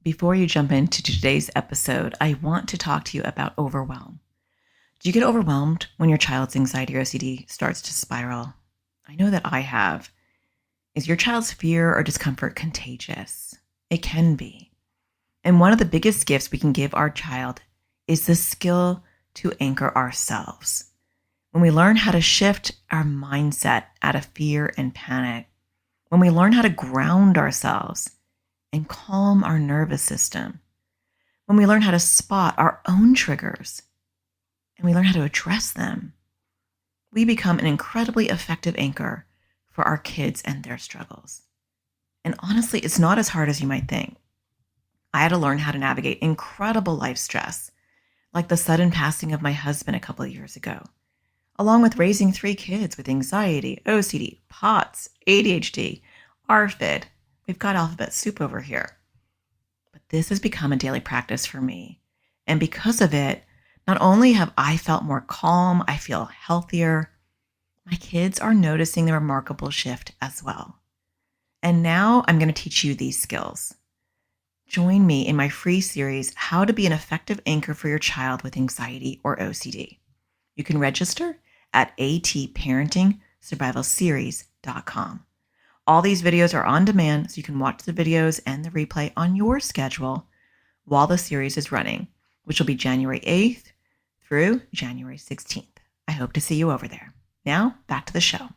Before you jump into today's episode, I want to talk to you about overwhelm. Do you get overwhelmed when your child's anxiety or OCD starts to spiral? I know that I have. Is your child's fear or discomfort contagious? It can be. And one of the biggest gifts we can give our child is the skill to anchor ourselves. When we learn how to shift our mindset out of fear and panic, when we learn how to ground ourselves and calm our nervous system, when we learn how to spot our own triggers and we learn how to address them, we become an incredibly effective anchor for our kids and their struggles. And honestly, it's not as hard as you might think. I had to learn how to navigate incredible life stress, like the sudden passing of my husband a couple of years ago, along with raising 3 kids with anxiety, OCD, POTS, ADHD, ARFID. We've got alphabet soup over here. But this has become a daily practice for me. And because of it, not only have I felt more calm, I feel healthier, my kids are noticing the remarkable shift as well. And now I'm going to teach you these skills. Join me in my free series, How to Be an Effective Anchor for Your Child with Anxiety or OCD. You can register at atparentingsurvivalseries.com. All these videos are on demand, so you can watch the videos and the replay on your schedule while the series is running, which will be January 8th through January 16th. I hope to see you over there. Now, back to the show.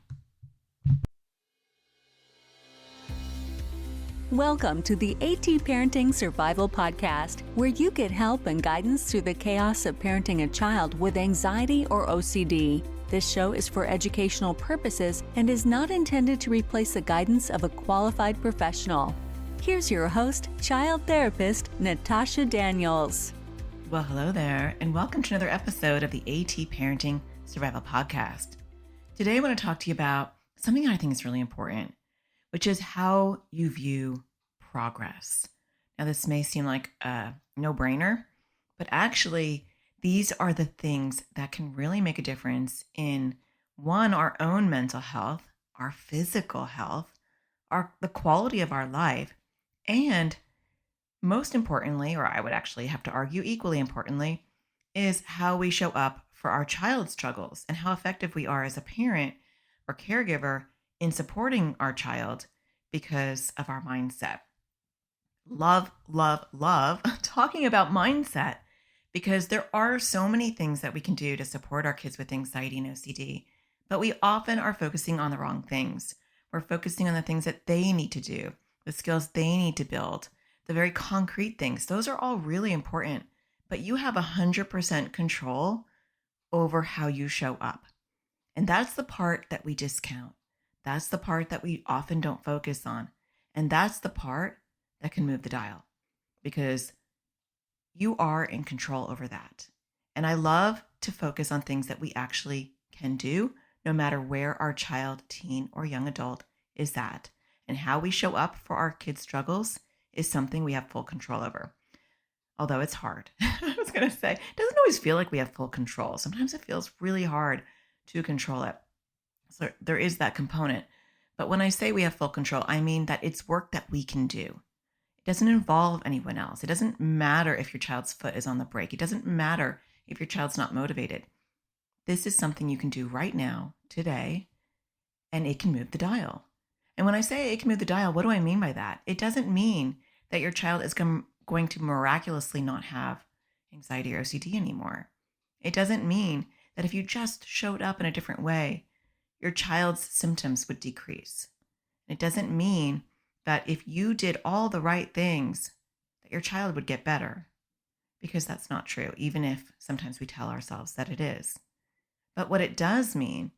Welcome to the AT Parenting Survival Podcast, where you get help and guidance through the chaos of parenting a child with anxiety or OCD. This show is for educational purposes and is not intended to replace the guidance of a qualified professional. Here's your host, child therapist, Natasha Daniels. Well, hello there, and welcome to another episode of the AT Parenting Survival Podcast. Today, I want to talk to you about something I think is really important, which is how you view progress. Now, this may seem like a no-brainer, but actually, these are the things that can really make a difference in, one, our own mental health, our physical health, the quality of our life, and most importantly, or I would actually have to argue equally importantly, is how we show up for our child's struggles and how effective we are as a parent or caregiver in supporting our child because of our mindset. Love talking about mindset, because there are so many things that we can do to support our kids with anxiety and OCD, but we often are focusing on the wrong things. We're focusing on the things that they need to do, the skills they need to build, the very concrete things. Those are all really important, but you have 100% control over how you show up. And that's the part that we discount. That's the part that we often don't focus on. And that's the part that can move the dial, because you are in control over that. And I love to focus on things that we actually can do, no matter where our child, teen, or young adult is at. And how we show up for our kids' struggles is something we have full control over. Although it's hard. I was going to say, it doesn't always feel like we have full control. Sometimes it feels really hard to control it. So there is that component. But when I say we have full control, I mean that it's work that we can do. It doesn't involve anyone else. It doesn't matter if your child's foot is on the brake. It doesn't matter if your child's not motivated. This is something you can do right now, today, and it can move the dial. And when I say it can move the dial, what do I mean by that? It doesn't mean that your child is going to miraculously not have anxiety or OCD anymore. It doesn't mean that if you just showed up in a different way, your child's symptoms would decrease. It doesn't mean that if you did all the right things, that your child would get better, because that's not true, even if sometimes we tell ourselves that it is. But what it does mean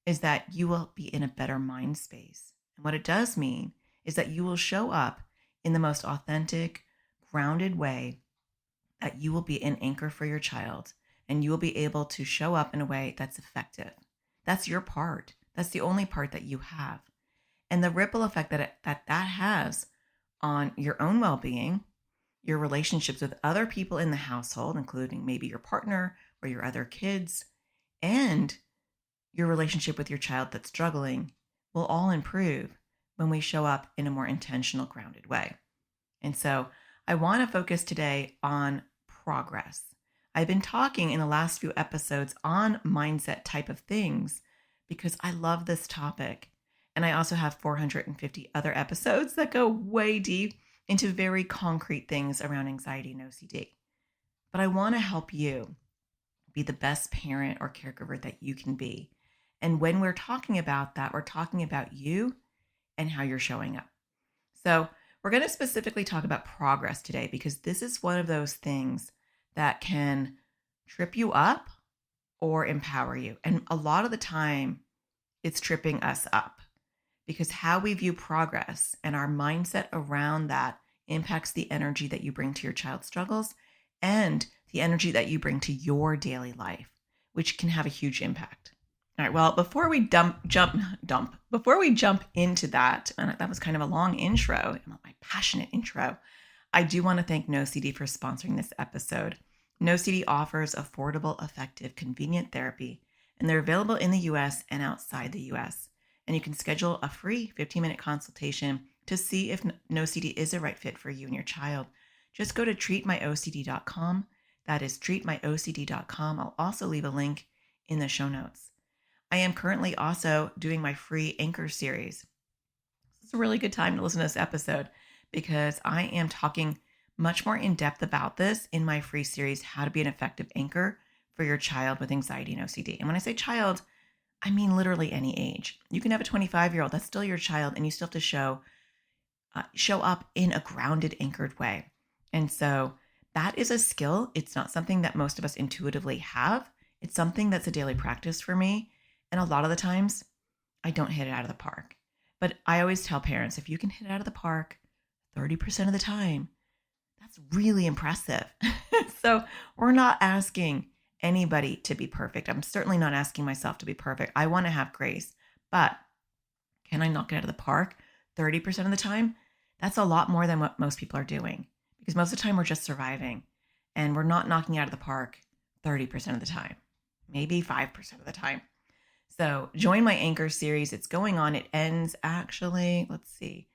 is that you will be in a better mind space. And what it does mean is that you will show up in the most authentic, grounded way, that you will be an anchor for your child, and you will be able to show up in a way that's effective. That's your part. That's the only part that you have. And the ripple effect that has on your own well-being, your relationships with other people in the household, including maybe your partner or your other kids, and your relationship with your child that's struggling, will all improve when we show up in a more intentional, grounded way. And so I want to focus today on progress. I've been talking in the last few episodes on mindset type of things because I love this topic. And I also have 450 other episodes that go way deep into very concrete things around anxiety and OCD. But I want to help you be the best parent or caregiver that you can be. And when we're talking about that, we're talking about you and how you're showing up. So, we're going to specifically talk about progress today because this is one of those things that can trip you up or empower you. And a lot of the time, it's tripping us up because how we view progress and our mindset around that impacts the energy that you bring to your child's struggles and the energy that you bring to your daily life, which can have a huge impact. All right. Well, before we before we jump into that, and that was kind of a long intro, my passionate intro. I do want to thank NoCD for sponsoring this episode. NoCD offers affordable, effective, convenient therapy, and they're available in the US and outside the US. And you can schedule a free 15-minute consultation to see if NoCD is a right fit for you and your child. Just go to treatmyocd.com. That is treatmyocd.com. I'll also leave a link in the show notes. I am currently also doing my free anchor series. It's a really good time to listen to this episode because I am talking much more in depth about this in my free series, How to Be an Effective Anchor for Your Child with Anxiety and OCD. And when I say child, I mean literally any age. You can have a 25-year-old, that's still your child, and you still have to show up in a grounded, anchored way. And so that is a skill. It's not something that most of us intuitively have. It's something that's a daily practice for me. And a lot of the times, I don't hit it out of the park. But I always tell parents, if you can hit it out of the park 30% of the time, that's really impressive. So we're not asking anybody to be perfect. I'm certainly not asking myself to be perfect. I want to have grace. But can I knock it out of the park 30% of the time? That's a lot more than what most people are doing. Because most of the time, we're just surviving. And we're not knocking it out of the park 30% of the time. Maybe 5% of the time. So join my anchor series. It's going on. It ends actually, let's see.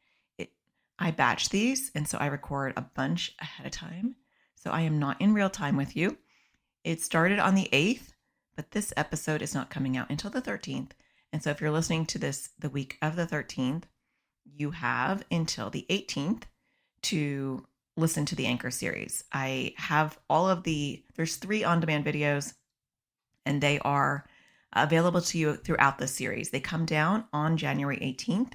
I batch these, and so I record a bunch ahead of time. So I am not in real time with you. It started on the 8th, but this episode is not coming out until the 13th. And so if you're listening to this the week of the 13th, you have until the 18th to listen to the anchor series. I have there's 3 on-demand videos, and they are available to you throughout the series. They come down on January 18th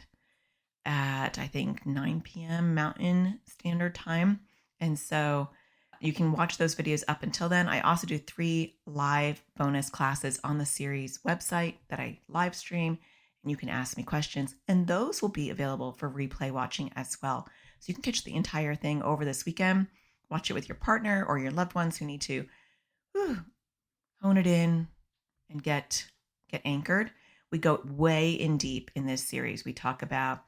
at, I think, 9 p.m. Mountain Standard Time. And so you can watch those videos up until then. I also do 3 live bonus classes on the series website that I live stream, and you can ask me questions. And those will be available for replay watching as well. So you can catch the entire thing over this weekend, watch it with your partner or your loved ones who need to hone it in and get anchored. We go way in deep in this series. We talk about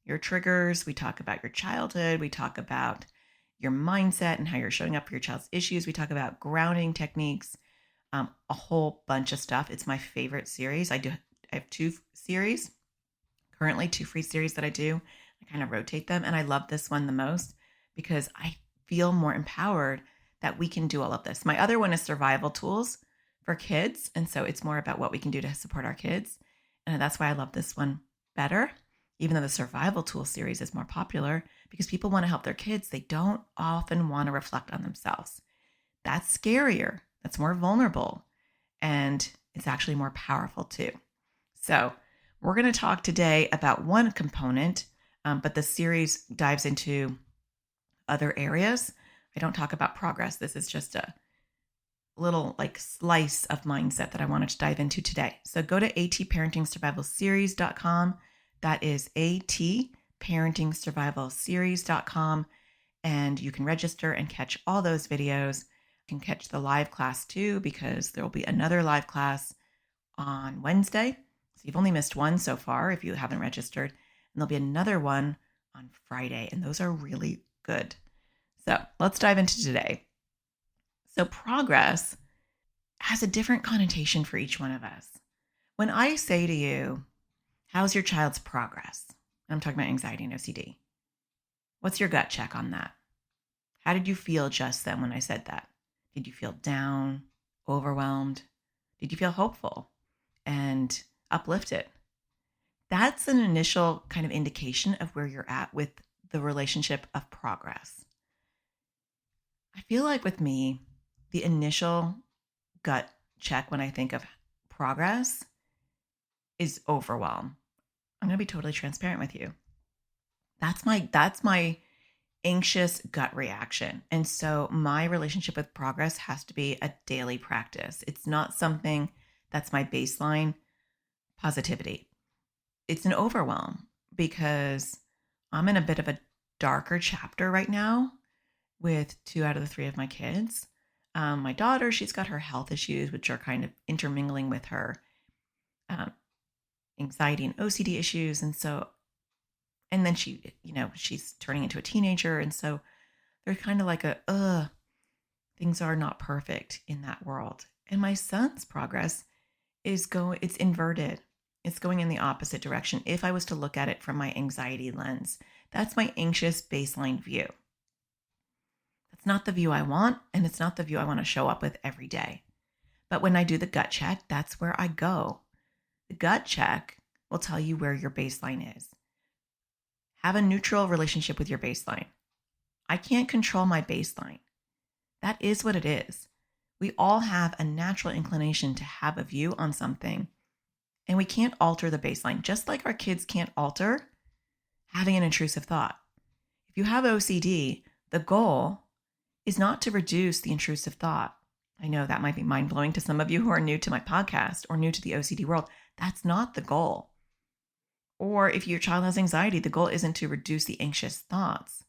your triggers. We talk about your childhood. We talk about your mindset and how you're showing up for your child's issues. We talk about grounding techniques, a whole bunch of stuff. It's my favorite series. I have 2 series, currently 2 free series that I do. I kind of rotate them. And I love this one the most because I feel more empowered that we can do all of this. My other one is survival tools for kids. And so it's more about what we can do to support our kids. And that's why I love this one better, even though the survival tool series is more popular because people want to help their kids. They don't often want to reflect on themselves. That's scarier. That's more vulnerable. And it's actually more powerful too. So we're going to talk today about one component, but the series dives into other areas. I don't talk about progress. This is just a little slice of mindset that I wanted to dive into today. So go to atparentingsurvivalseries.com. That is atparentingsurvivalseries.com. And you can register and catch all those videos. You can catch the live class too, because there will be another live class on Wednesday. So you've only missed one so far if you haven't registered. And there'll be another one on Friday. And those are really good. So let's dive into today. So progress has a different connotation for each one of us. When I say to you, how's your child's progress? I'm talking about anxiety and OCD. What's your gut check on that? How did you feel just then when I said that? Did you feel down, overwhelmed? Did you feel hopeful and uplifted? That's an initial kind of indication of where you're at with the relationship of progress. I feel like with me, the initial gut check when I think of progress is overwhelm. I'm going to be totally transparent with you. That's my anxious gut reaction. And so my relationship with progress has to be a daily practice. It's not something that's my baseline positivity. It's an overwhelm because I'm in a bit of a darker chapter right now with 2 out of the 3 of my kids. My daughter, she's got her health issues, which are kind of intermingling with her um, anxiety and OCD issues. And then she's turning into a teenager. And so there's kind of like things are not perfect in that world. And my son's progress it's inverted. It's going in the opposite direction. If I was to look at it from my anxiety lens, that's my anxious baseline view. That's not the view I want, and it's not the view I want to show up with every day. But when I do the gut check, that's where I go. The gut check will tell you where your baseline is. Have a neutral relationship with your baseline. I can't control my baseline. That is what it is. We all have a natural inclination to have a view on something, and we can't alter the baseline, just like our kids can't alter having an intrusive thought. If you have OCD, the goal is not to reduce the intrusive thought. I know that might be mind-blowing to some of you who are new to my podcast or new to the OCD world. That's not the goal. Or if your child has anxiety, the goal isn't to reduce the anxious thoughts.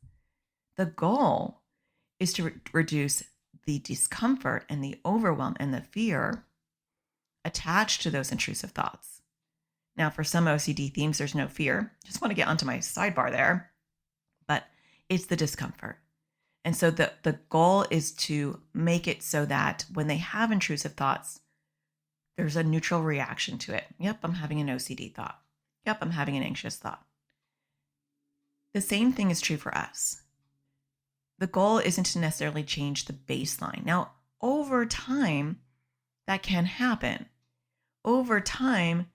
The goal is to reduce the discomfort and the overwhelm and the fear attached to those intrusive thoughts. Now, for some OCD themes, there's no fear. Just want to get onto my sidebar there, but it's the discomfort. And so the goal is to make it so that when they have intrusive thoughts, there's a neutral reaction to it. Yep, I'm having an OCD thought. Yep, I'm having an anxious thought. The same thing is true for us. The goal isn't to necessarily change the baseline. Now, over time, that can happen. Over time,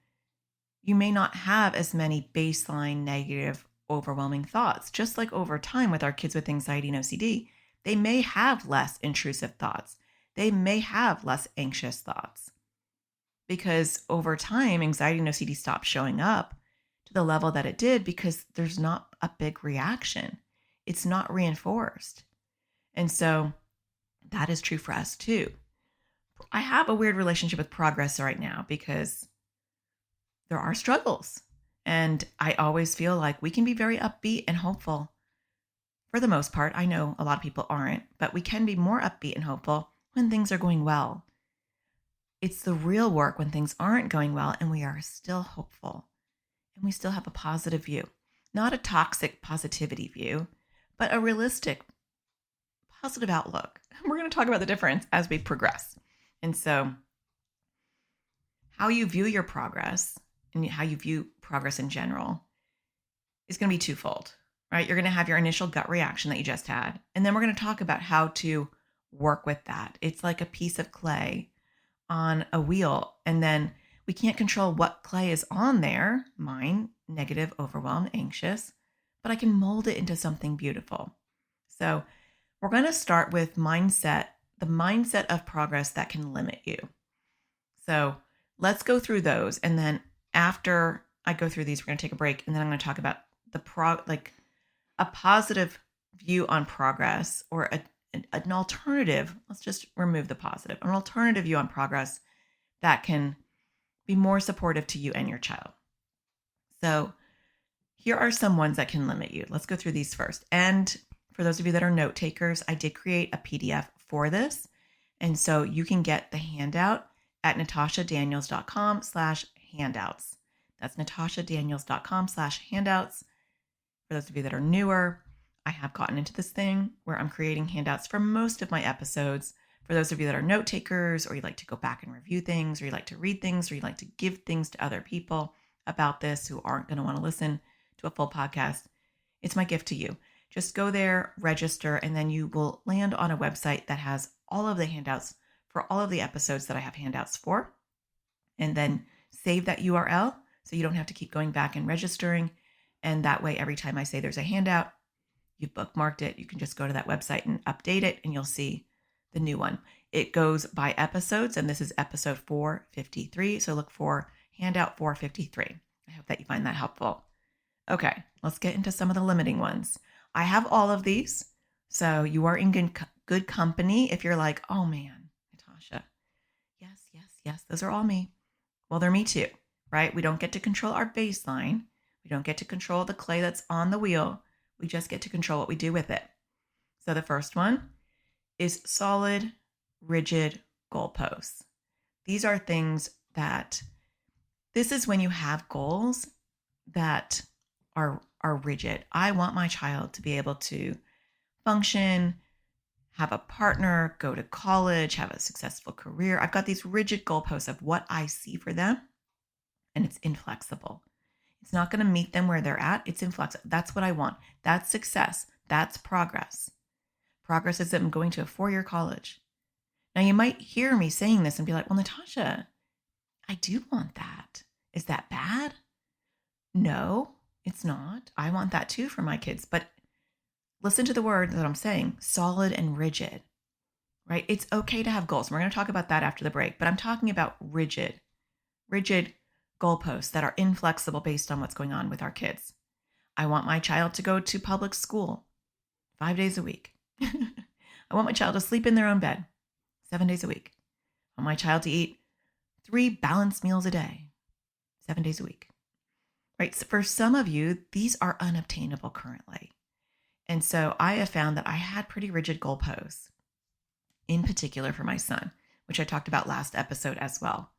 you may not have as many baseline negative, overwhelming thoughts. Just like over time with our kids with anxiety and OCD, they may have less intrusive thoughts. They may have less anxious thoughts. Because over time, anxiety and OCD stopped showing up to the level that it did because there's not a big reaction. It's not reinforced. And so that is true for us too. I have a weird relationship with progress right now because there are struggles. And I always feel like we can be very upbeat and hopeful. For the most part, I know a lot of people aren't, but we can be more upbeat and hopeful when things are going well. It's the real work when things aren't going well and we are still hopeful and we still have a positive view. Not a toxic positivity view, but a realistic positive outlook. We're going to talk about the difference as we progress. And so how you view your progress and how you view progress in general is going to be twofold, right? You're going to have your initial gut reaction that you just had. And then we're going to talk about how to work with that. It's like a piece of clay on a wheel. And then we can't control what clay is on there, mine, negative, overwhelmed, anxious, but I can mold it into something beautiful. So we're going to start with mindset, the mindset of progress that can limit you. So let's go through those. And then after I go through these, we're going to take a break. And then I'm going to talk about a positive view on progress or an alternative. Let's just remove the positive, an alternative view on progress that can be more supportive to you and your child. So here are some ones that can limit you. Let's go through these first. And for those of you that are note takers, I did create a PDF for this. And so you can get the handout at natashadaniels.com/handouts. That's natashadaniels.com/handouts. For those of you that are newer, I have gotten into this thing where I'm creating handouts for most of my episodes. For those of you that are note takers, or you like to go back and review things, or you like to read things, or you like to give things to other people about this who aren't going to want to listen to a full podcast, it's my gift to you. Just go there, register, and then you will land on a website that has all of the handouts for all of the episodes that I have handouts for. And then save that URL so you don't have to keep going back and registering. And that way, every time I say there's a handout, you've bookmarked it. You can just go to that website and update it, and you'll see the new one. It goes by episodes, and this is episode 453. So look for handout 453. I hope that you find that helpful. Okay, let's get into some of the limiting ones. I have all of these, so you are in good company if you're like, oh man, Natasha, yes, those are all me. Well, they're me too, right? We don't get to control our baseline. We don't get to control the clay that's on the wheel. We just get to control what we do with it. So the first one is solid, rigid goalposts. These are things that, this is when you have goals that are rigid. I want my child to be able to function, have a partner, go to college, have a successful career. I've got these rigid goalposts of what I see for them, and it's inflexible. It's not going to meet them where they're at. It's inflexible. That's what I want. That's success. That's progress. Progress is them going to a 4-year college. Now, you might hear me saying this and be like, well, Natasha, I do want that. Is that bad? No, it's not. I want that too for my kids. But listen to the word that I'm saying, solid and rigid, right? It's okay to have goals. We're going to talk about that after the break, but I'm talking about rigid goalposts that are inflexible based on what's going on with our kids. I want my child to go to public school 5 days a week. I want my child to sleep in their own bed 7 days a week. I want my child to eat 3 balanced meals a day, 7 days a week. Right? So for some of you, these are unobtainable currently. And so I have found that I had pretty rigid goalposts, in particular for my son, which I talked about last episode as well.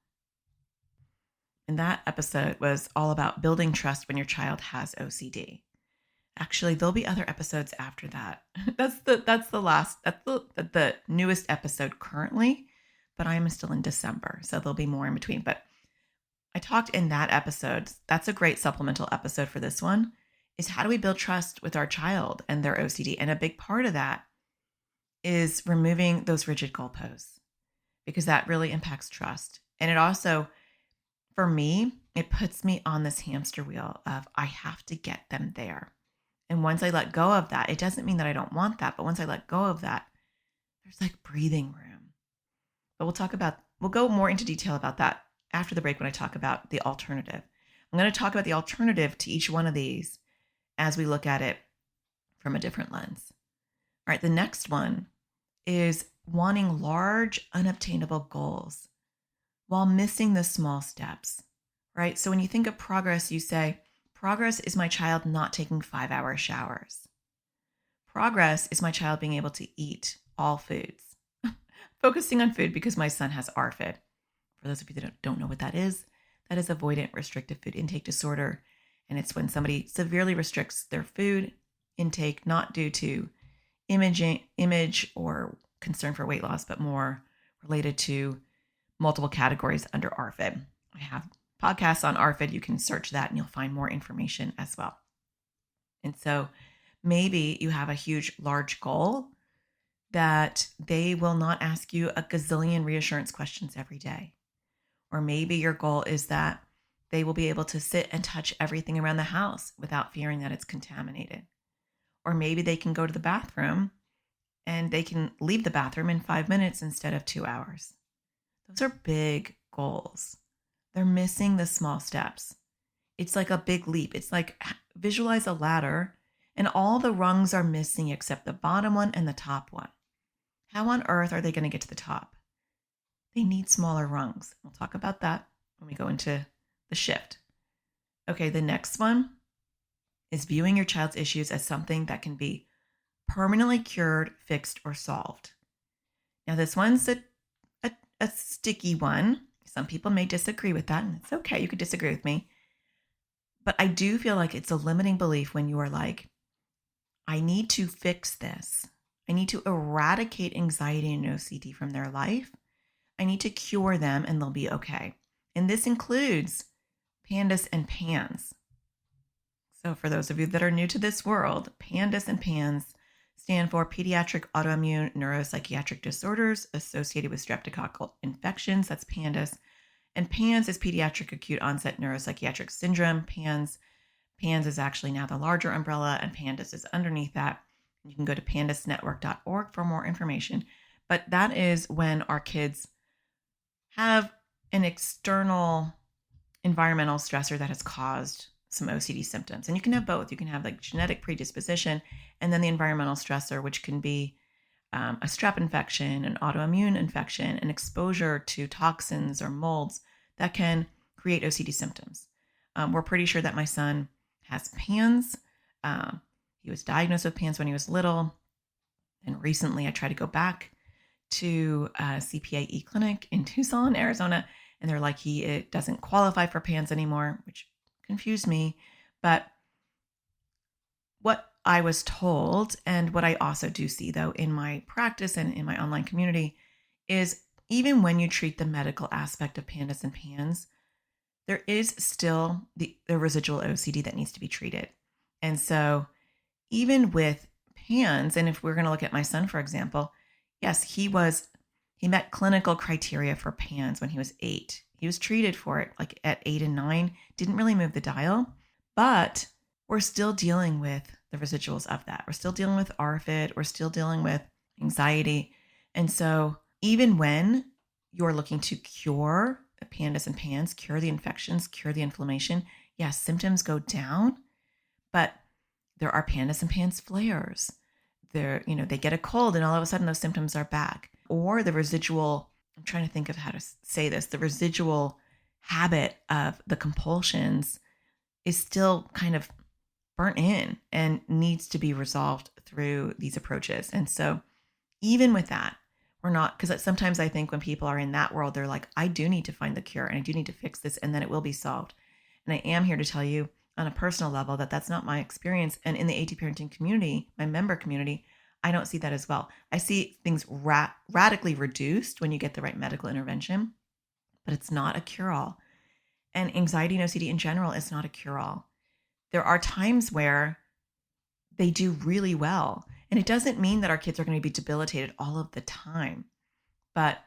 And that episode was all about building trust when your child has OCD. Actually, there'll be other episodes after that. That's the newest episode currently, but I am still in December, so there'll be more in between. But I talked in that episode, that's a great supplemental episode for this one, is how do we build trust with our child and their OCD? And a big part of that is removing those rigid goalposts, because that really impacts trust. And it also, for me, it puts me on this hamster wheel of I have to get them there. And once I let go of that, it doesn't mean that I don't want that, but once I let go of that, there's like breathing room. But we'll go more into detail about that after the break when I talk about the alternative. I'm going to talk about the alternative to each one of these as we look at it from a different lens. All right, the next one is wanting large, unobtainable goals while missing the small steps, right? So when you think of progress, you say, progress is my child not taking 5-hour showers. Progress is my child being able to eat all foods. Focusing on food because my son has ARFID. For those of you that don't know what that is avoidant restrictive food intake disorder. And it's when somebody severely restricts their food intake, not due to image or concern for weight loss, but more related to multiple categories under ARFID. I have podcasts on ARFID. You can search that and you'll find more information as well. And so maybe you have a large goal that they will not ask you a gazillion reassurance questions every day. Or maybe your goal is that they will be able to sit and touch everything around the house without fearing that it's contaminated. Or maybe they can go to the bathroom and they can leave the bathroom in 5 minutes instead of 2 hours. Those are big goals. They're missing the small steps. It's like a big leap. It's like visualize a ladder and all the rungs are missing except the bottom one and the top one. How on earth are they going to get to the top? They need smaller rungs. We'll talk about that when we go into the shift. Okay, the next one is viewing your child's issues as something that can be permanently cured, fixed, or solved. Now, this one's a sticky one. Some people may disagree with that, and it's okay. You could disagree with me. But I do feel like it's a limiting belief when you are like, I need to fix this. I need to eradicate anxiety and OCD from their life. I need to cure them and they'll be okay. And this includes PANDAS and PANS. So, for those of you that are new to this world, PANDAS and PANS stand for Pediatric Autoimmune Neuropsychiatric Disorders Associated with Streptococcal Infections. That's PANDAS. And PANS is Pediatric Acute Onset Neuropsychiatric Syndrome. PANS is actually now the larger umbrella, and PANDAS is underneath that. You can go to pandasnetwork.org for more information. But that is when our kids have an external environmental stressor that has caused some OCD symptoms. And you can have both. You can have like genetic predisposition and then the environmental stressor, which can be a strep infection, an autoimmune infection, an exposure to toxins or molds that can create OCD symptoms. We're pretty sure that my son has PANS. He was diagnosed with PANS when he was little. And recently I tried to go back to a CPAE clinic in Tucson, Arizona, and they're like, it doesn't qualify for PANS anymore, which confused me. But what I was told, and what I also do see though in my practice and in my online community, is even when you treat the medical aspect of PANDAS and PANS, there is still the residual OCD that needs to be treated. And so even with PANS, and if we're going to look at my son, for example, yes, he met clinical criteria for PANS when he was 8. He was treated for it like at 8 and 9, didn't really move the dial, but we're still dealing with the residuals of that. We're still dealing with ARFID. We're still dealing with anxiety. And so even when you're looking to cure the PANDAS and PANS, cure the infections, cure the inflammation, yes, symptoms go down, but there are PANDAS and PANS flares. They get a cold and all of a sudden those symptoms are back. Or the residual, I'm trying to think of how to say this, the residual habit of the compulsions is still kind of burnt in and needs to be resolved through these approaches. And so even with that, we're not, because sometimes I think when people are in that world, they're like, I do need to find the cure and I do need to fix this and then it will be solved. And I am here to tell you on a personal level that that's not my experience. And in the AT parenting community, my member community, I don't see that as well. I see things radically reduced when you get the right medical intervention, but it's not a cure-all. And anxiety and OCD in general is not a cure-all. There are times where they do really well. And it doesn't mean that our kids are going to be debilitated all of the time. But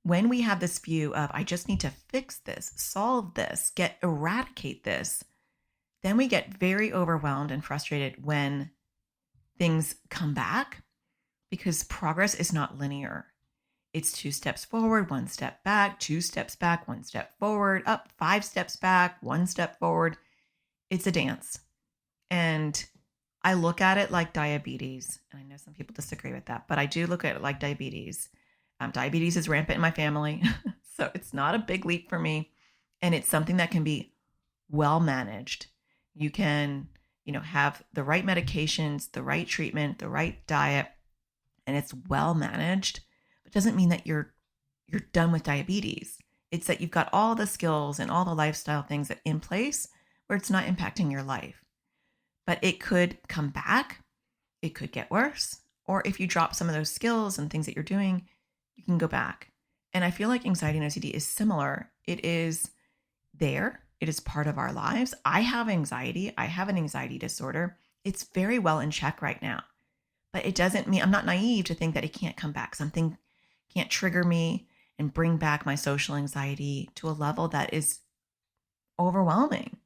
when we have this view of, I just need to fix this, solve this, eradicate this, then we get very overwhelmed and frustrated when things come back, because progress is not linear. It's 2 steps forward, 1 step back, 2 steps back, 1 step forward, up 5 steps back, 1 step forward. It's a dance. And I look at it like diabetes. And I know some people disagree with that, but I do look at it like diabetes. Diabetes is rampant in my family. So it's not a big leap for me. And it's something that can be well managed. You can, have the right medications, the right treatment, the right diet, and it's well managed. But it doesn't mean that you're done with diabetes. It's that you've got all the skills and all the lifestyle things that in place where it's not impacting your life. But it could come back. It could get worse. Or if you drop some of those skills and things that you're doing, you can go back. And I feel like anxiety and OCD is similar. It is there. It is part of our lives. I have anxiety. I have an anxiety disorder. It's very well in check right now. But it doesn't mean, I'm not naive to think that it can't come back. Something can't trigger me and bring back my social anxiety to a level that is overwhelming.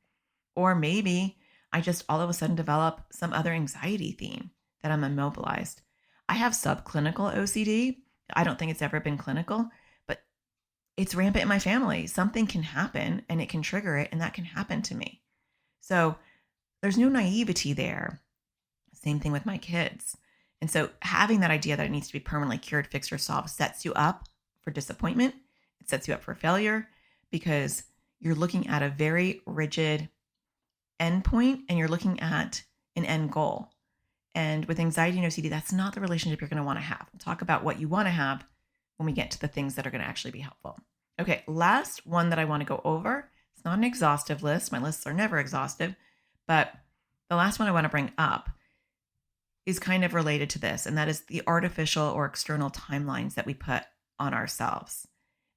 Or maybe I just all of a sudden develop some other anxiety theme that I'm immobilized. I have subclinical OCD. I don't think it's ever been clinical, but it's rampant in my family. Something can happen and it can trigger it, and that can happen to me. So there's no naivety there. Same thing with my kids. And so having that idea that it needs to be permanently cured, fixed, or solved sets you up for disappointment. It sets you up for failure because you're looking at a very rigid endpoint and you're looking at an end goal. And with anxiety and OCD, that's not the relationship you're going to want to have. We'll talk about what you want to have when we get to the things that are going to actually be helpful. Okay, last one that I want to go over. It's not an exhaustive list. My lists are never exhaustive, but the last one I want to bring up is kind of related to this, and that is the artificial or external timelines that we put on ourselves.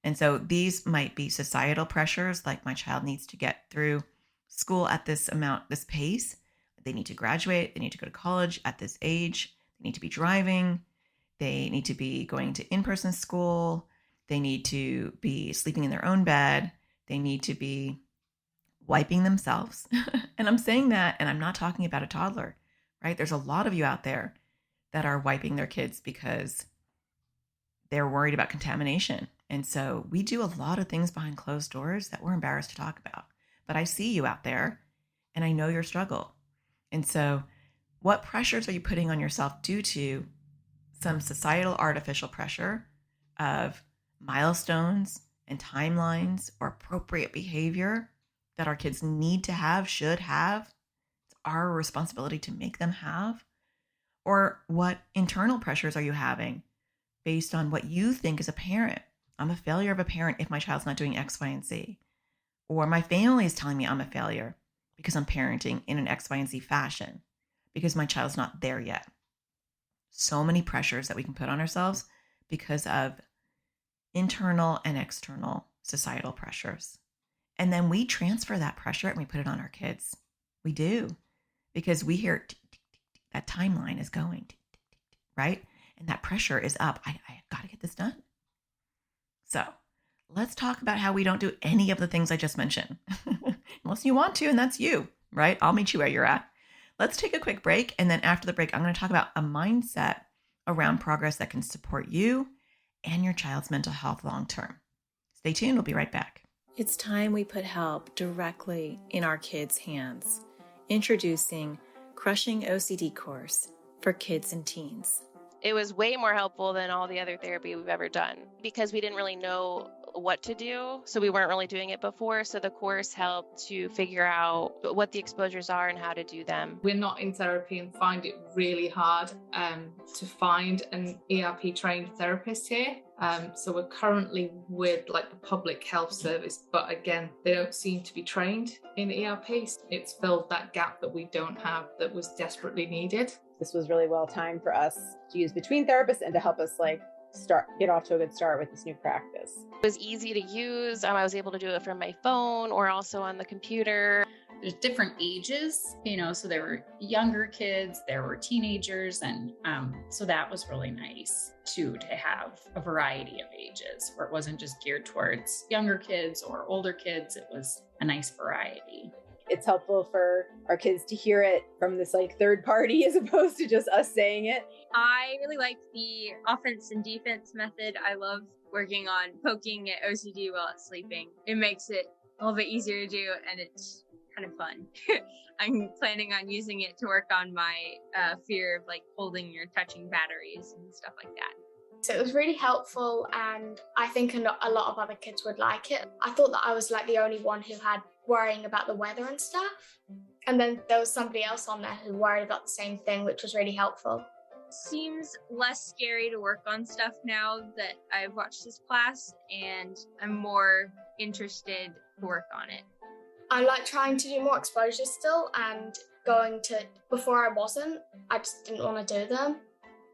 And so these might be societal pressures, like my child needs to get through school at this amount, this pace. They need to graduate. They need to go to college at this age. They need to be driving. They need to be going to in-person school. They need to be sleeping in their own bed. They need to be wiping themselves. And I'm saying that, and I'm not talking about a toddler, right? There's a lot of you out there that are wiping their kids because they're worried about contamination. And so we do a lot of things behind closed doors that we're embarrassed to talk about. But I see you out there and I know your struggle. And so what pressures are you putting on yourself due to some societal artificial pressure of milestones and timelines or appropriate behavior that our kids need to have, should have? It's our responsibility to make them have. Or what internal pressures are you having based on what you think as a parent? I'm a failure of a parent if my child's not doing X, Y, and Z. Or my family is telling me I'm a failure because I'm parenting in an X, Y, and Z fashion because my child's not there yet. So many pressures that we can put on ourselves because of internal and external societal pressures. And then we transfer that pressure and we put it on our kids. We do, because we hear that timeline is going, right? And that pressure is up. I got to get this done. So let's talk about how we don't do any of the things I just mentioned. Unless you want to, and that's you, right? I'll meet you where you're at. Let's take a quick break. And then after the break, I'm going to talk about a mindset around progress that can support you and your child's mental health long term. Stay tuned. We'll be right back. It's time we put help directly in our kids' hands. Introducing Crushing OCD course for kids and teens. It was way more helpful than all the other therapy we've ever done because we didn't really know what to do. So we weren't really doing it before. So the course helped to figure out what the exposures are and how to do them. We're not in therapy and find it really hard to find an ERP trained therapist here. So we're currently with like the public health service, but again, they don't seem to be trained in ERP. It's filled that gap that we don't have that was desperately needed. This was really well timed for us to use between therapists and to help us get off to a good start with this new practice. It was easy to use. I was able to do it from my phone or also on the computer. There's different ages, so there were younger kids, there were teenagers, and so that was really nice too, to have a variety of ages where it wasn't just geared towards younger kids or older kids. It was a nice variety. It's helpful for our kids to hear it from this third party as opposed to just us saying it. I really like the offense and defense method. I love working on poking at OCD while it's sleeping. It makes it a little bit easier to do, and it's kind of fun. I'm planning on using it to work on my fear of holding or touching batteries and stuff like that. So it was really helpful, and I think a lot of other kids would like it. I thought that I was the only one who had worrying about the weather and stuff. And then there was somebody else on there who worried about the same thing, which was really helpful. Seems less scary to work on stuff now that I've watched this class, and I'm more interested to work on it. I like trying to do more exposures still, and before I wasn't, I just didn't want to do them.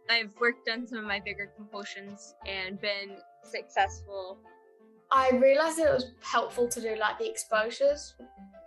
I've worked on some of my bigger compulsions and been successful. I realized that it was helpful to do the exposures.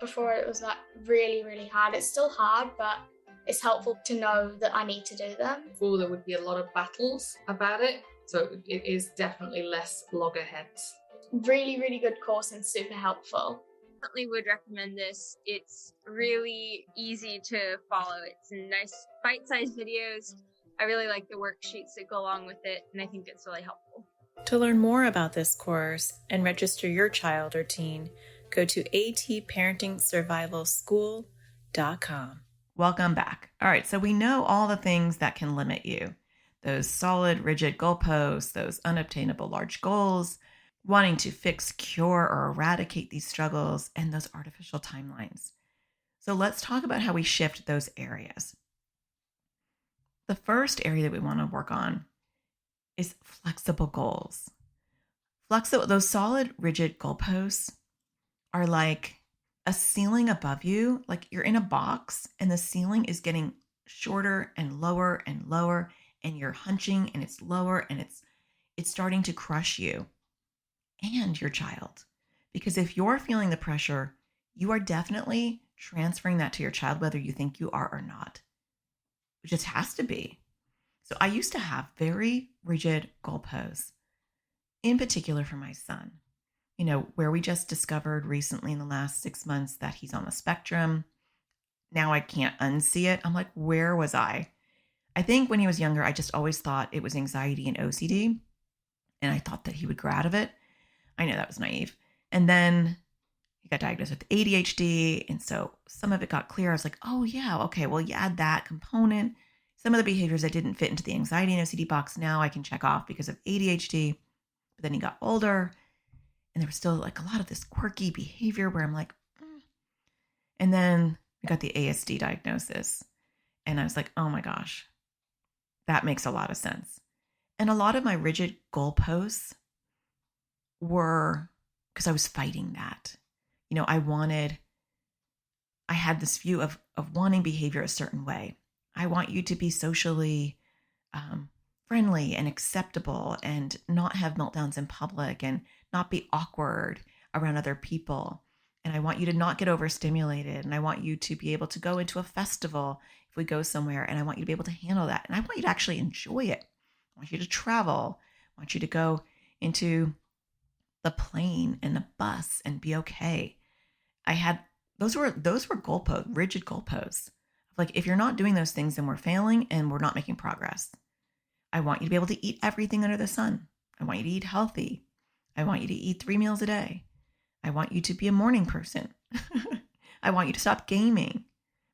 Before it was really, really hard. It's still hard, but it's helpful to know that I need to do them. Before there would be a lot of battles about it. So it is definitely less loggerheads. Really, really good course and super helpful. Definitely would recommend this. It's really easy to follow. It's nice bite-sized videos. I really like the worksheets that go along with it, and I think it's really helpful. To learn more about this course and register your child or teen, go to atparentingsurvivalschool.com. Welcome back. All right, so we know all the things that can limit you. Those solid, rigid goalposts, those unobtainable large goals, wanting to fix, cure, or eradicate these struggles, and those artificial timelines. So let's talk about how we shift those areas. The first area that we want to work on is flexible goals. Those solid, rigid goalposts are like a ceiling above you, like you're in a box and the ceiling is getting shorter and lower, and you're hunching and it's lower and it's starting to crush you and your child. Because if you're feeling the pressure, you are definitely transferring that to your child, whether you think you are or not. It just has to be. So I used to have very rigid goalposts, in particular for my son, where we just discovered recently in the last 6 months that he's on the spectrum. Now I can't unsee it. I'm like, where was I? I think when he was younger, I just always thought it was anxiety and OCD. And I thought that he would grow out of it. I know that was naive. And then he got diagnosed with ADHD. And so some of it got clear. I was like, oh yeah, okay, well, you add that component. Some of the behaviors that didn't fit into the anxiety and OCD box, now I can check off because of ADHD. But then he got older and there was still like a lot of this quirky behavior where I'm like, And then I got the ASD diagnosis. And I was like, oh my gosh, that makes a lot of sense. And a lot of my rigid goalposts were because I was fighting that. I had this view of wanting behavior a certain way. I want you to be socially friendly and acceptable and not have meltdowns in public and not be awkward around other people. And I want you to not get overstimulated. And I want you to be able to go into a festival if we go somewhere. And I want you to be able to handle that. And I want you to actually enjoy it. I want you to travel. I want you to go into the plane and the bus and be okay. Those were goalposts, rigid goalposts. Like, if you're not doing those things, then we're failing and we're not making progress. I want you to be able to eat everything under the sun. I want you to eat healthy. I want you to eat 3 meals a day. I want you to be a morning person. I want you to stop gaming,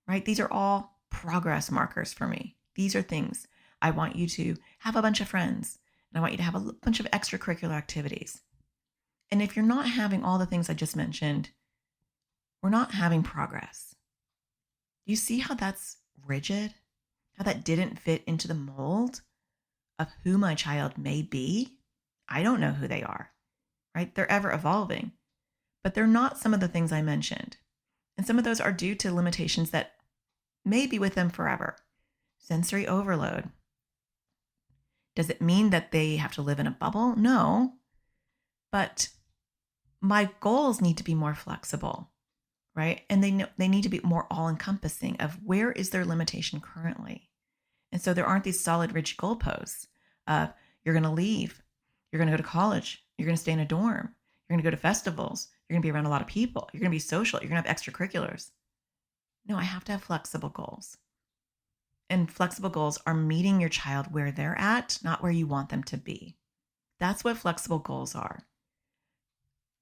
right? These are all progress markers for me. These are things. I want you to have a bunch of friends, and I want you to have a bunch of extracurricular activities. And if you're not having all the things I just mentioned, we're not having progress. Do you see how that's rigid? How that didn't fit into the mold of who my child may be? I don't know who they are, right? They're ever evolving, but they're not some of the things I mentioned. And some of those are due to limitations that may be with them forever. Sensory overload. Does it mean that they have to live in a bubble? No, but my goals need to be more flexible, right? And they need to be more all-encompassing of where is their limitation currently. And so there aren't these solid, rigid goalposts of you're going to leave, you're going to go to college, you're going to stay in a dorm, you're going to go to festivals, you're going to be around a lot of people, you're going to be social, you're going to have extracurriculars. No, I have to have flexible goals. And flexible goals are meeting your child where they're at, not where you want them to be. That's what flexible goals are.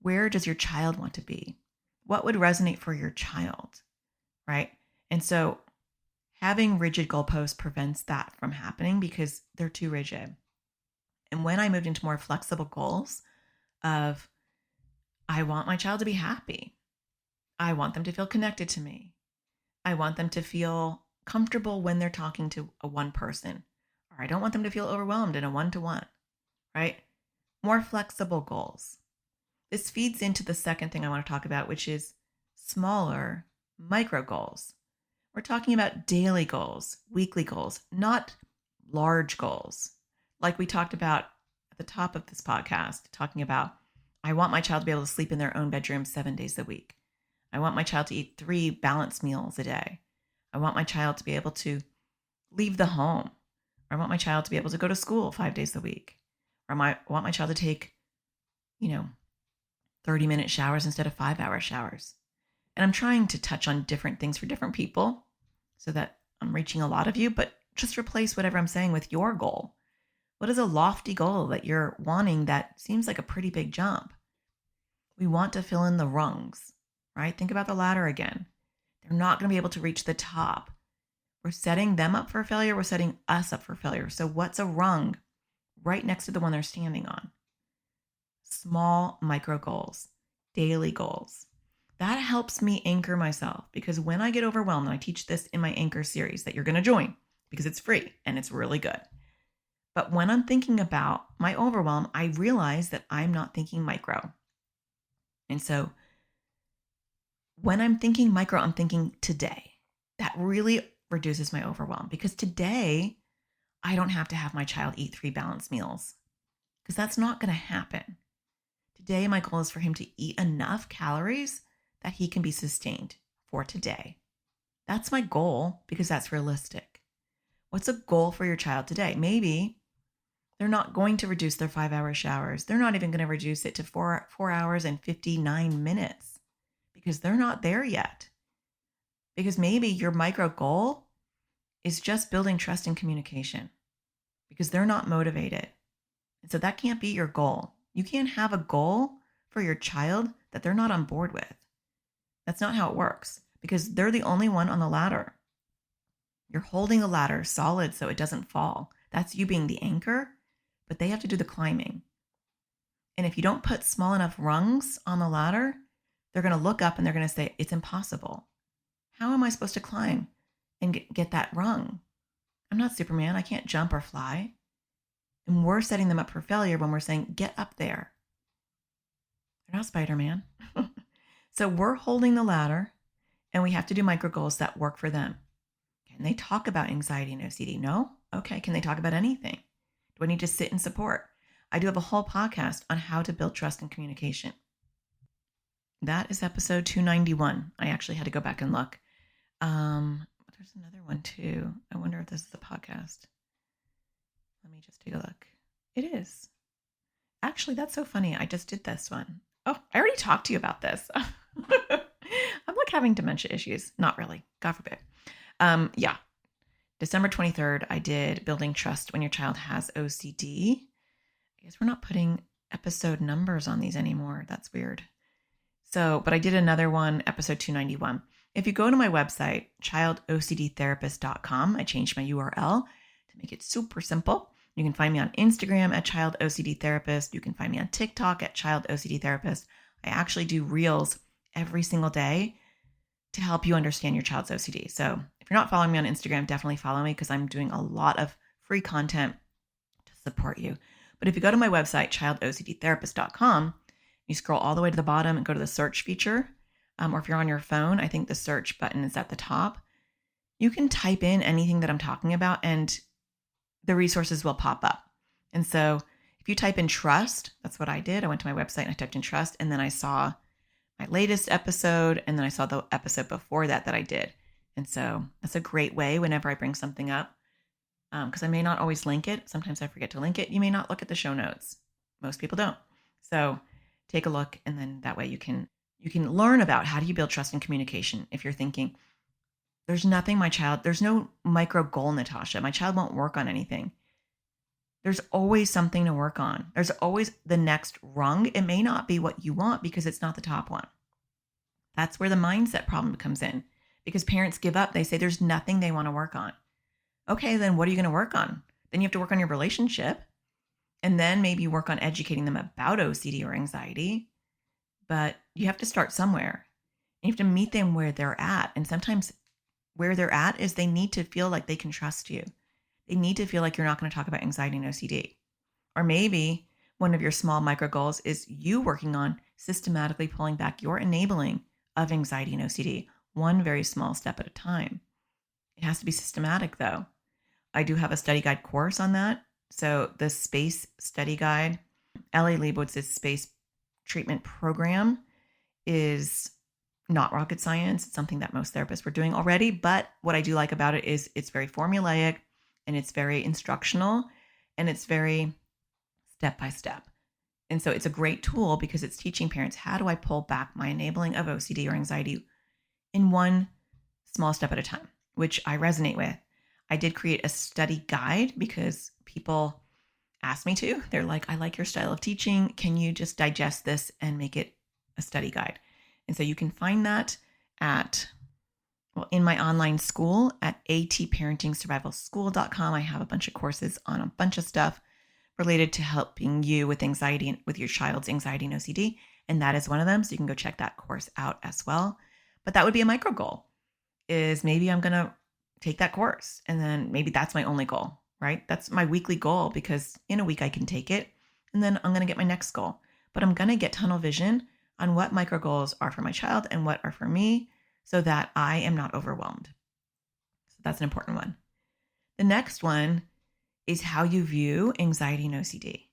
Where does your child want to be? What would resonate for your child, right? And so having rigid goalposts prevents that from happening because they're too rigid. And when I moved into more flexible goals of, I want my child to be happy. I want them to feel connected to me. I want them to feel comfortable when they're talking to a one person, or I don't want them to feel overwhelmed in a one-to-one, right? More flexible goals. This feeds into the second thing I want to talk about, which is smaller micro goals. We're talking about daily goals, weekly goals, not large goals. Like we talked about at the top of this podcast, talking about, I want my child to be able to sleep in their own bedroom 7 days a week. I want my child to eat 3 balanced meals a day. I want my child to be able to leave the home. Or I want my child to be able to go to school 5 days a week. Or I want my child to take, 30-minute showers instead of 5-hour showers. And I'm trying to touch on different things for different people so that I'm reaching a lot of you, but just replace whatever I'm saying with your goal. What is a lofty goal that you're wanting that seems like a pretty big jump? We want to fill in the rungs, right? Think about the ladder again. They're not going to be able to reach the top. We're setting them up for failure. We're setting us up for failure. So what's a rung right next to the one they're standing on? Small micro goals, daily goals. That helps me anchor myself because when I get overwhelmed, and I teach this in my anchor series that you're going to join because it's free and it's really good. But when I'm thinking about my overwhelm, I realize that I'm not thinking micro. And so when I'm thinking micro, I'm thinking today. That really reduces my overwhelm because today I don't have to have my child eat 3 balanced meals because that's not going to happen. Today, my goal is for him to eat enough calories that he can be sustained for today. That's my goal because that's realistic. What's a goal for your child today? Maybe they're not going to reduce their 5-hour showers. They're not even going to reduce it to 4 hours and 59 minutes because they're not there yet. Because maybe your micro goal is just building trust and communication because they're not motivated. And so that can't be your goal. You can't have a goal for your child that they're not on board with. That's not how it works because they're the only one on the ladder. You're holding the ladder solid so it doesn't fall. That's you being the anchor, but they have to do the climbing. And if you don't put small enough rungs on the ladder, they're going to look up and they're going to say, it's impossible. How am I supposed to climb and get that rung? I'm not Superman. I can't jump or fly. And we're setting them up for failure when we're saying, get up there. They're not Spider-Man. So we're holding the ladder and we have to do micro goals that work for them. Can they talk about anxiety and OCD? No? Okay. Can they talk about anything? Do I need to sit and support? I do have a whole podcast on how to build trust and communication. That is episode 291. I actually had to go back and look. There's another one too. I wonder if this is a podcast. Let me just take a look. It is. Actually, that's so funny. I just did this one. Oh, I already talked to you about this. I'm like having dementia issues. Not really. God forbid. Yeah. December 23rd, I did Building Trust When Your Child Has OCD. I guess we're not putting episode numbers on these anymore. That's weird. So, but I did another one, episode 291. If you go to my website, childocdtherapist.com, I changed my URL to make it super simple. You can find me on Instagram at Child OCD Therapist. You can find me on TikTok at Child OCD Therapist. I actually do reels every single day to help you understand your child's OCD. So if you're not following me on Instagram, definitely follow me because I'm doing a lot of free content to support you. But if you go to my website, childocdtherapist.com, you scroll all the way to the bottom and go to the search feature. Or if you're on your phone, I think the search button is at the top. You can type in anything that I'm talking about and the resources will pop up. And so if you type in trust, that's what I did. I went to my website and I typed in trust and then I saw my latest episode and then I saw the episode before that I did. And so that's a great way whenever I bring something up because I may not always link it. Sometimes I forget to link it. You may not look at the show notes. Most people don't. So take a look and then that way you can learn about how do you build trust and communication. If you're thinking, there's no micro goal, Natasha. My child won't work on anything. There's always something to work on. There's always the next rung. It may not be what you want because it's not the top one. That's where the mindset problem comes in because parents give up. They say there's nothing they want to work on. Okay, then what are you going to work on? Then you have to work on your relationship and then maybe work on educating them about OCD or anxiety. But you have to start somewhere. You have to meet them where they're at. And sometimes where they're at is they need to feel like they can trust you. They need to feel like you're not going to talk about anxiety and OCD. Or maybe one of your small micro goals is you working on systematically pulling back your enabling of anxiety and OCD, one very small step at a time. It has to be systematic though. I do have a study guide course on that. So the SPACE study guide, Ellie Leibowitz's SPACE treatment program is not rocket science. It's something that most therapists were doing already. But what I do like about it is it's very formulaic and it's very instructional and it's very step by step. And so it's a great tool because it's teaching parents, how do I pull back my enabling of OCD or anxiety in one small step at a time, which I resonate with. I did create a study guide because people asked me to. They're like, I like your style of teaching. Can you just digest this and make it a study guide? And so you can find that in my online school at atparentingsurvivalschool.com. I have a bunch of courses on a bunch of stuff related to helping you with anxiety and with your child's anxiety and OCD. And that is one of them. So you can go check that course out as well. But that would be a micro goal is maybe I'm going to take that course. And then maybe that's my only goal, right? That's my weekly goal because in a week I can take it and then I'm going to get my next goal. But I'm going to get tunnel vision on what micro goals are for my child and what are for me so that I am not overwhelmed. So that's an important one. The next one is how you view anxiety and OCD.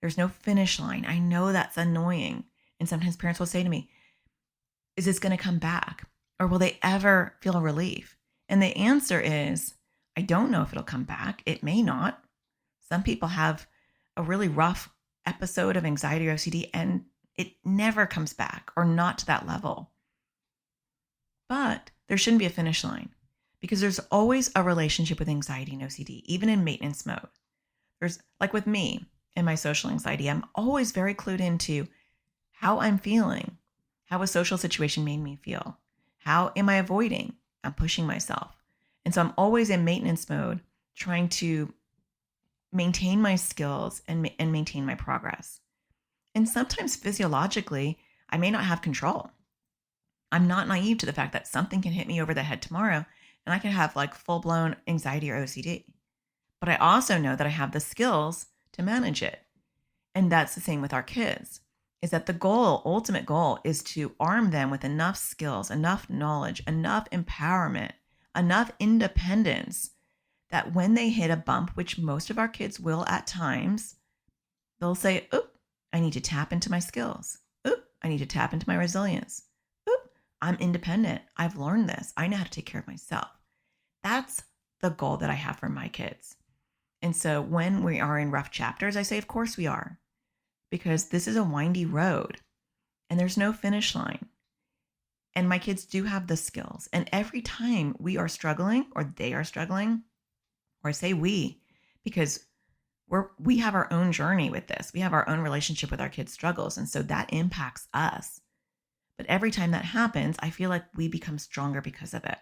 There's no finish line. I know that's annoying. And sometimes parents will say to me, is this going to come back? Or will they ever feel relief? And the answer is, I don't know if it'll come back. It may not. Some people have a really rough episode of anxiety or OCD and it never comes back, or not to that level. But there shouldn't be a finish line, because there's always a relationship with anxiety and OCD, even in maintenance mode. There's, like with me and my social anxiety, I'm always very clued into how I'm feeling, how a social situation made me feel. How am I avoiding? I'm pushing myself. And so I'm always in maintenance mode, trying to maintain my skills and maintain my progress. And sometimes physiologically, I may not have control. I'm not naive to the fact that something can hit me over the head tomorrow and I can have like full-blown anxiety or OCD. But I also know that I have the skills to manage it. And that's the same with our kids, is that the goal, ultimate goal, is to arm them with enough skills, enough knowledge, enough empowerment, enough independence that when they hit a bump, which most of our kids will at times, they'll say, oop, I need to tap into my skills. Oop, I need to tap into my resilience. Oop, I'm independent. I've learned this. I know how to take care of myself. That's the goal that I have for my kids. And so when we are in rough chapters, I say, of course we are, because this is a windy road and there's no finish line. And my kids do have the skills. And every time we are struggling or they are struggling, or I say we, because we have our own journey with this. We have our own relationship with our kids' struggles. And so that impacts us. But every time that happens, I feel like we become stronger because of it.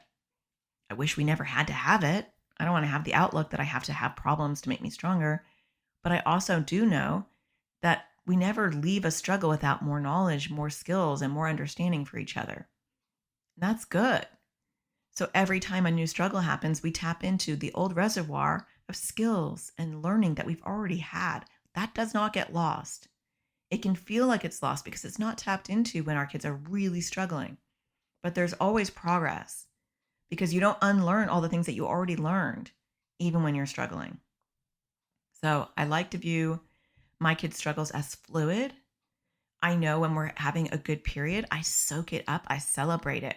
I wish we never had to have it. I don't want to have the outlook that I have to have problems to make me stronger. But I also do know that we never leave a struggle without more knowledge, more skills, and more understanding for each other. And that's good. So every time a new struggle happens, we tap into the old reservoir of skills and learning that we've already had. That does not get lost. It can feel like it's lost because it's not tapped into when our kids are really struggling. But there's always progress, because you don't unlearn all the things that you already learned, even when you're struggling. So I like to view my kids' struggles as fluid. I know when we're having a good period, I soak it up, I celebrate it.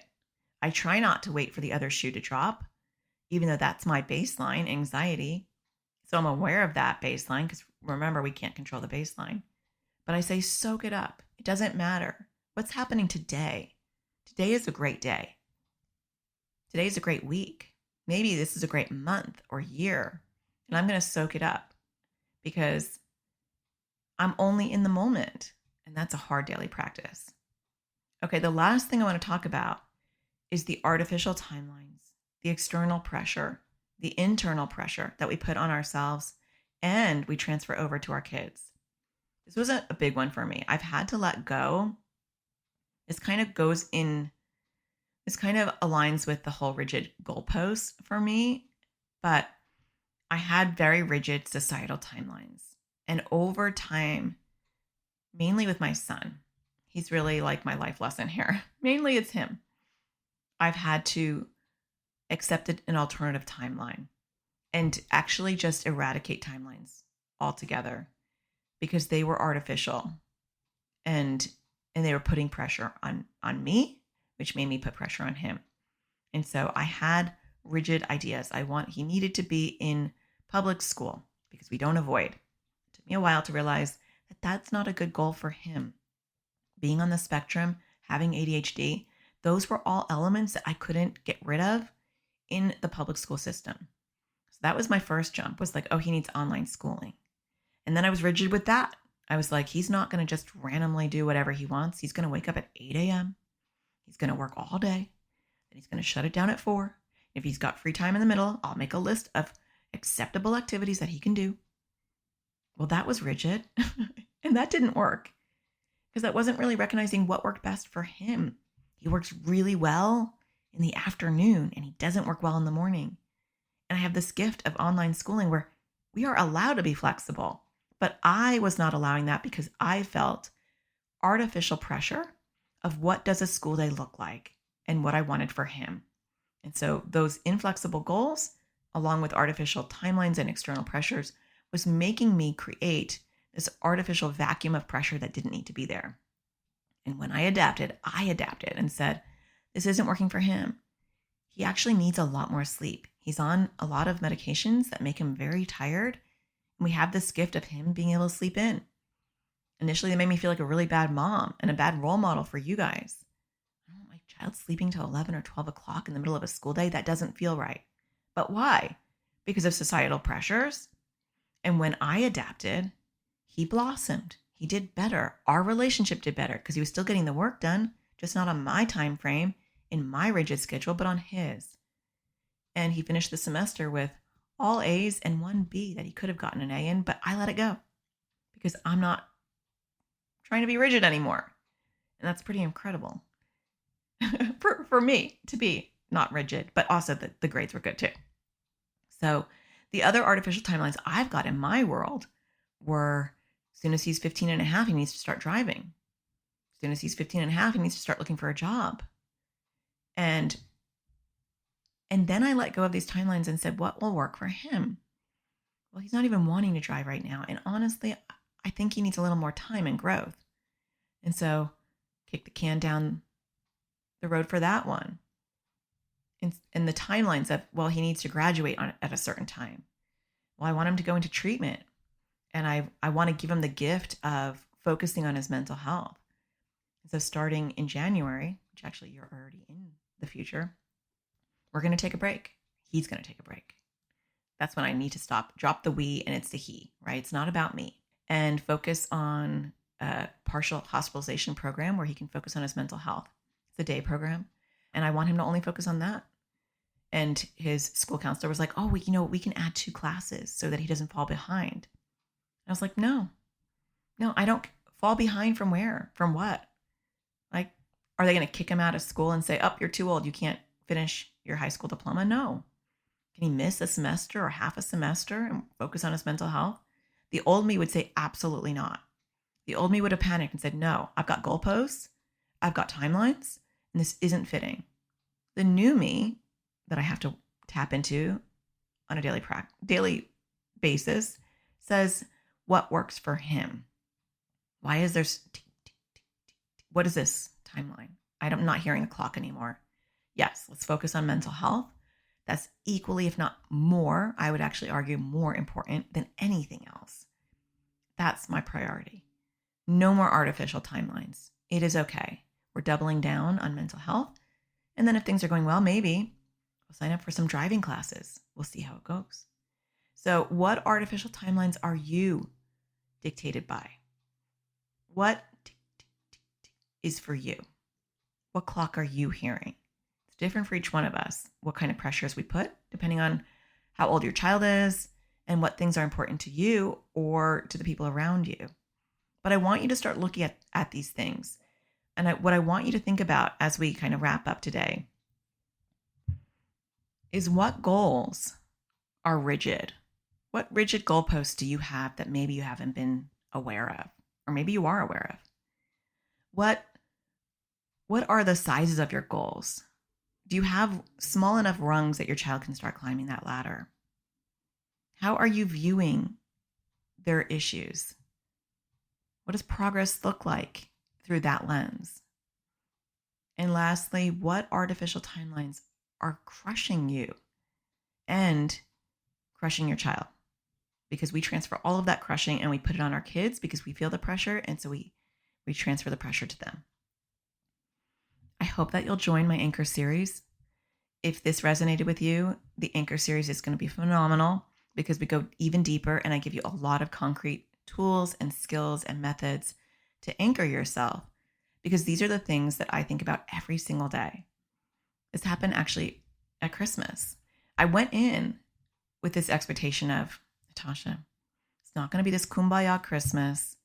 I try not to wait for the other shoe to drop, even though that's my baseline anxiety. So I'm aware of that baseline, because remember, we can't control the baseline. But I say, soak it up. It doesn't matter. What's happening today? Today is a great day. Today is a great week. Maybe this is a great month or year. And I'm going to soak it up because I'm only in the moment. And that's a hard daily practice. Okay, the last thing I want to talk about is the artificial timelines, the external pressure, the internal pressure that we put on ourselves and we transfer over to our kids. This was a big one for me. I've had to let go. This kind of aligns with the whole rigid goalposts for me, but I had very rigid societal timelines. And over time, mainly with my son, he's really like my life lesson here. Mainly it's him. I've had to accept an alternative timeline and actually just eradicate timelines altogether because they were artificial and they were putting pressure on me, which made me put pressure on him. And so I had rigid ideas. He needed to be in public school because we don't avoid. It took me a while to realize that that's not a good goal for him. Being on the spectrum, having ADHD, those were all elements that I couldn't get rid of in the public school system. So that was my first jump, was like, oh, he needs online schooling. And then I was rigid with that. I was like, he's not going to just randomly do whatever he wants. He's going to wake up at 8 a.m. He's going to work all day. Then he's going to shut it down at 4. If he's got free time in the middle, I'll make a list of acceptable activities that he can do. Well, that was rigid. And that didn't work because that wasn't really recognizing what worked best for him. He works really well in the afternoon and he doesn't work well in the morning. And I have this gift of online schooling where we are allowed to be flexible, but I was not allowing that because I felt artificial pressure of what does a school day look like and what I wanted for him. And so those inflexible goals, along with artificial timelines and external pressures, was making me create this artificial vacuum of pressure that didn't need to be there. And when I adapted and said, This isn't working for him. He actually needs a lot more sleep. He's on a lot of medications that make him very tired. And we have this gift of him being able to sleep in. Initially, they made me feel like a really bad mom and a bad role model for you guys. I don't want my child sleeping till 11 or 12 o'clock in the middle of a school day. That doesn't feel right. But why? Because of societal pressures. And when I adapted, he blossomed. He did better. Our relationship did better because he was still getting the work done, just not on my time frame, in my rigid schedule, but on his. And he finished the semester with all A's and one B that he could have gotten an A in, but I let it go because I'm not trying to be rigid anymore. And that's pretty incredible for me to be not rigid, but also the grades were good too. So the other artificial timelines I've got in my world were as soon as he's 15 and a half, he needs to start driving. As soon as he's 15 and a half, he needs to start looking for a job. And then I let go of these timelines and said, what will work for him? Well, he's not even wanting to drive right now. And honestly, I think he needs a little more time and growth. And so kick the can down the road for that one. And the timelines of, well, he needs to graduate at a certain time. Well, I want him to go into treatment. And I want to give him the gift of focusing on his mental health. And so starting in January, which actually you're already in the future, we're going to take a break. He's going to take a break. That's when I need to stop, drop the we, and it's the he, right? It's not about me. And focus on a partial hospitalization program where he can focus on his mental health. It's a day program. And I want him to only focus on that. And his school counselor was like, oh, we can add 2 classes so that he doesn't fall behind. I was like, no, I don't fall behind from where? From what? Like, are they going to kick him out of school and say, oh, you're too old, you can't finish your high school diploma? No. Can he miss a semester or half a semester and focus on his mental health? The old me would say, absolutely not. The old me would have panicked and said, no, I've got goalposts, I've got timelines, and this isn't fitting. The new me that I have to tap into on a daily basis says, what works for him? Why is there, what is this timeline? I'm not hearing the clock anymore. Yes, let's focus on mental health. That's equally, if not more, I would actually argue more important than anything else. That's my priority. No more artificial timelines. It is okay. We're doubling down on mental health. And then if things are going well, maybe we'll sign up for some driving classes. We'll see how it goes. So what artificial timelines are you dictated by? What is for you? What clock are you hearing? It's different for each one of us. What kind of pressures we put, depending on how old your child is and what things are important to you or to the people around you. But I want you to start looking at these things. And what I want you to think about as we kind of wrap up today is what goals are rigid. What rigid goalposts do you have that maybe you haven't been aware of, or maybe you are aware of? What are the sizes of your goals? Do you have small enough rungs that your child can start climbing that ladder? How are you viewing their issues? What does progress look like through that lens? And lastly, what artificial timelines are crushing you and crushing your child? Because we transfer all of that crushing and we put it on our kids because we feel the pressure. And so we transfer the pressure to them. I hope that you'll join my Anchor series. If this resonated with you, the Anchor series is going to be phenomenal because we go even deeper and I give you a lot of concrete tools and skills and methods to anchor yourself, because these are the things that I think about every single day. This happened actually at Christmas. I went in with this expectation of, Natasha, it's not going to be this kumbaya Christmas.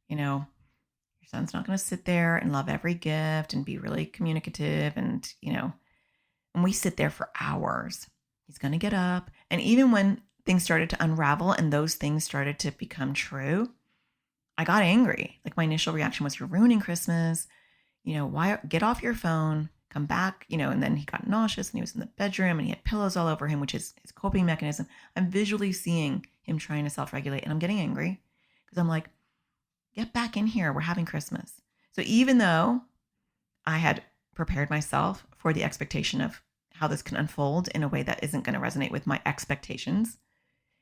Your son's not going to sit there and love every gift and be really communicative. And we sit there for hours. He's going to get up. And even when things started to unravel and those things started to become true, I got angry. Like my initial reaction was, you're ruining Christmas. Why? Get off your phone, come back, and then he got nauseous and he was in the bedroom and he had pillows all over him, which is his coping mechanism. I'm visually seeing him trying to self-regulate and I'm getting angry because I'm like, get back in here. We're having Christmas. So even though I had prepared myself for the expectation of how this can unfold in a way that isn't going to resonate with my expectations.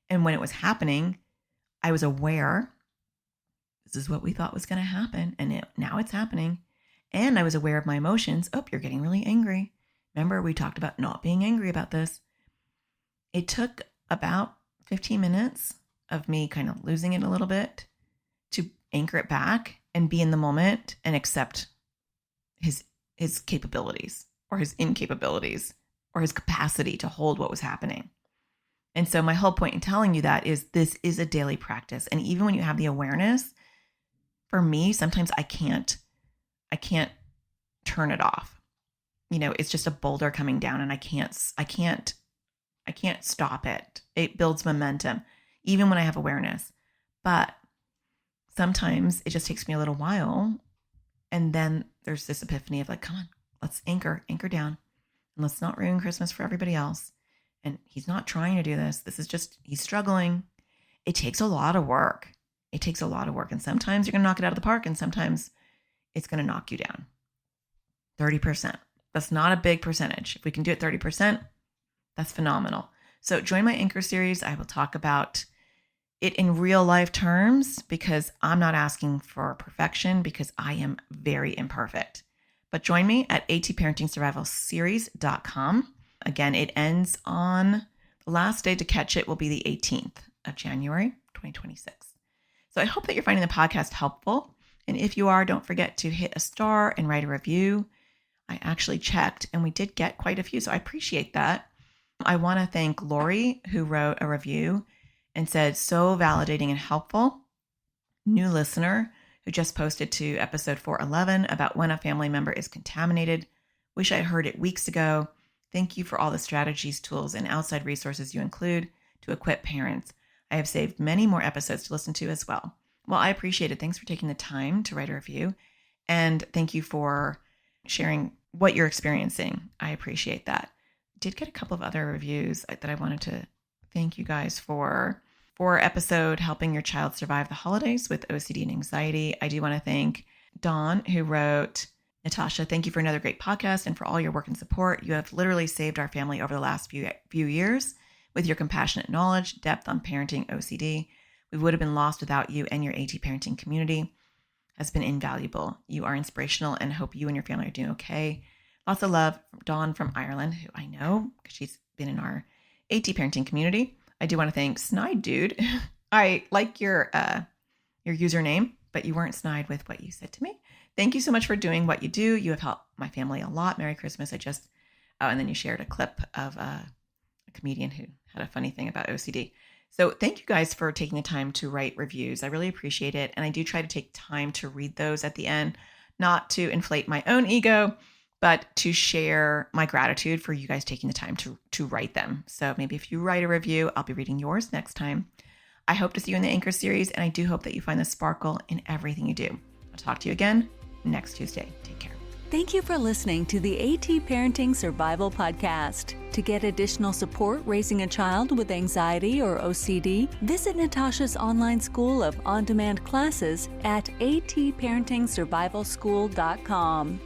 And when it was happening, I was aware this is what we thought was going to happen. And now it's happening. And I was aware of my emotions. Oh, you're getting really angry. Remember, we talked about not being angry about this. It took about 15 minutes of me kind of losing it a little bit to anchor it back and be in the moment and accept his capabilities or his incapabilities or his capacity to hold what was happening. And so my whole point in telling you that is this is a daily practice. And even when you have the awareness, for me, sometimes I can't turn it off. It's just a boulder coming down and I can't stop it. It builds momentum, even when I have awareness. But sometimes it just takes me a little while. And then there's this epiphany of like, come on, let's anchor down. And let's not ruin Christmas for everybody else. And he's not trying to do this. This is just, he's struggling. It takes a lot of work. And sometimes you're going to knock it out of the park. And sometimes it's going to knock you down. 30%. That's not a big percentage. If we can do it 30%, that's phenomenal. So join my Anchor series. I will talk about it in real life terms because I'm not asking for perfection because I am very imperfect. But join me at atparentingsurvivalseries.com. Again, it ends on the last day to catch it will be the 18th of January, 2026. So I hope that you're finding the podcast helpful. And if you are, don't forget to hit a star and write a review. I actually checked and we did get quite a few, so I appreciate that. I want to thank Lori, who wrote a review and said, so validating and helpful. New listener who just posted to episode 411 about when a family member is contaminated. Wish I heard it weeks ago. Thank you for all the strategies, tools, and outside resources you include to equip parents. I have saved many more episodes to listen to as well. Well, I appreciate it. Thanks for taking the time to write a review. And thank you for sharing what you're experiencing. I appreciate that. Did get a couple of other reviews that I wanted to thank you guys for episode helping your child survive the holidays with OCD and anxiety. I do want to thank Dawn, who wrote, Natasha, thank you for another great podcast and for all your work and support. You have literally saved our family over the last few years with your compassionate knowledge, depth on parenting OCD. We would have been lost without you, and your AT parenting community has been invaluable. You are inspirational and hope you and your family are doing okay. Lots of love, Dawn from Ireland, who I know because she's been in our AT parenting community. I do want to thank Snide Dude. I like your username, but you weren't snide with what you said to me. Thank you so much for doing what you do. You have helped my family a lot. Merry Christmas. And then you shared a clip of a comedian who had a funny thing about OCD. So thank you guys for taking the time to write reviews. I really appreciate it. And I do try to take time to read those at the end, not to inflate my own ego, but to share my gratitude for you guys taking the time to write them. So maybe if you write a review, I'll be reading yours next time. I hope to see you in the Anchor series, and I do hope that you find the sparkle in everything you do. I'll talk to you again next Tuesday. Take care. Thank you for listening to the AT Parenting Survival Podcast. To get additional support raising a child with anxiety or OCD, visit Natasha's online school of on-demand classes at atparentingsurvivalschool.com.